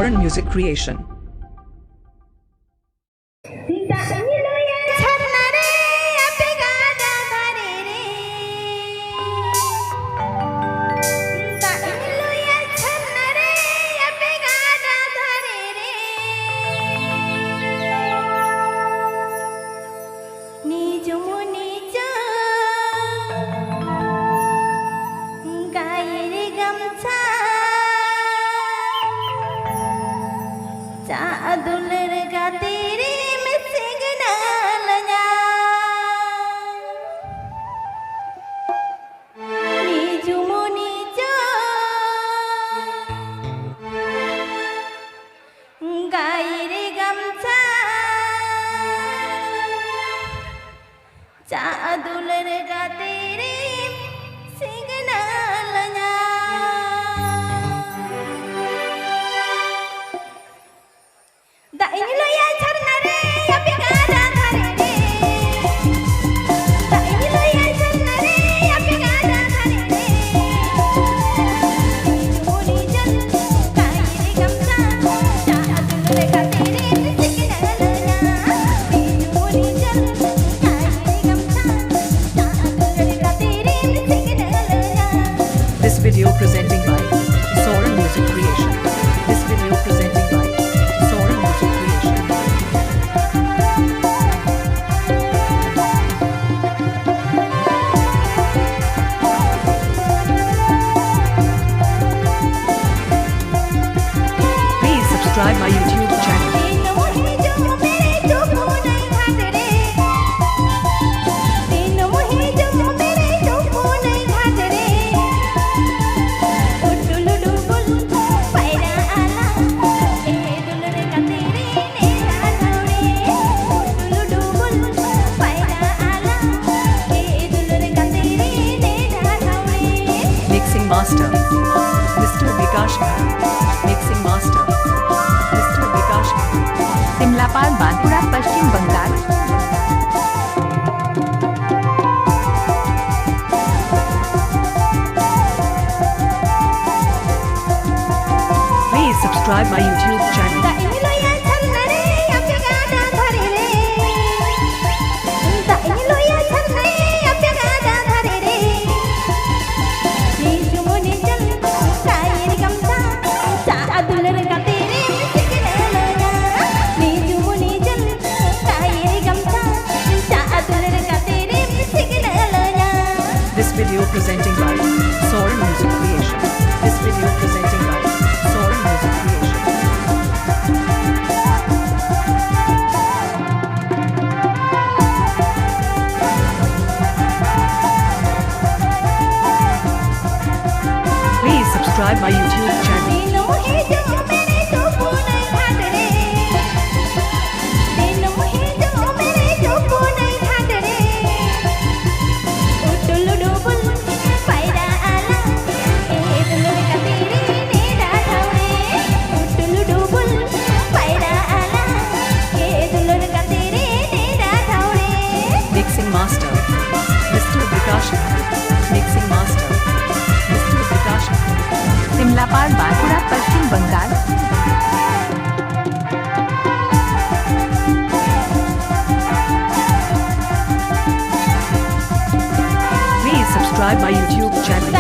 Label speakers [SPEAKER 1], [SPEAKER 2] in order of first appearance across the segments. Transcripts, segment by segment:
[SPEAKER 1] Soren Music Creation. This video presenting by Soren Music Creation. This video presenting by Soren Music Creation. Please subscribe my YouTube channel. Mixing Master, Mr. Vikash. Mixing Master, Mr. Vikash.
[SPEAKER 2] Simlapal Bankura Paschim Bengal.
[SPEAKER 1] Please subscribe my YouTube channel. This video presenting by Soren Music Creation. This video presenting by Soren Music Creation. Please subscribe my YouTube channel. Mixing Master, Mr. Vikash. Mixing Master, Mr. Vikash.
[SPEAKER 2] Simlapal Bankura Paschim Bengal.
[SPEAKER 1] Please subscribe my YouTube channel.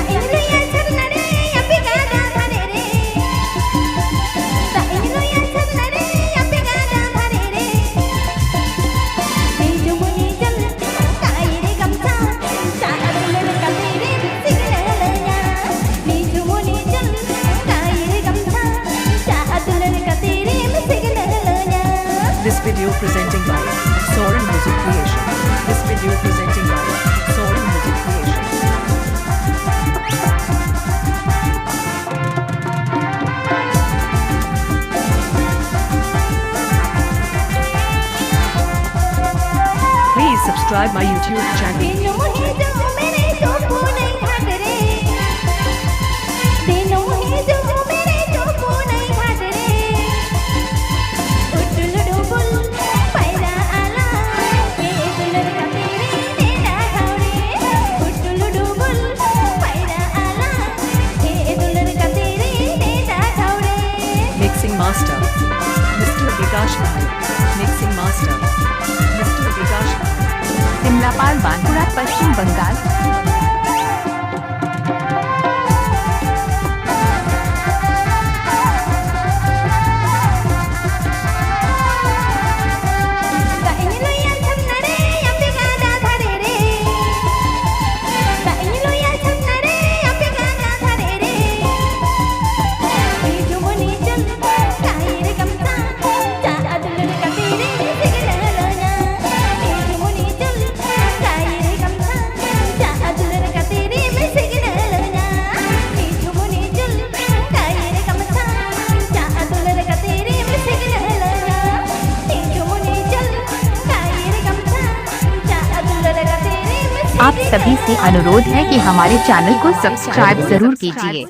[SPEAKER 1] This video presenting by Soren Music Creation. This video presenting by Soren Music Creation. Please subscribe my YouTube channel. Vikas Khan. Mixing Master Mr. Vikas Khan.
[SPEAKER 2] Simlapal Bankura पश्चिम बंगाल। आप सभी से अनुरोध है कि हमारे channel को subscribe जरूर कीजिए।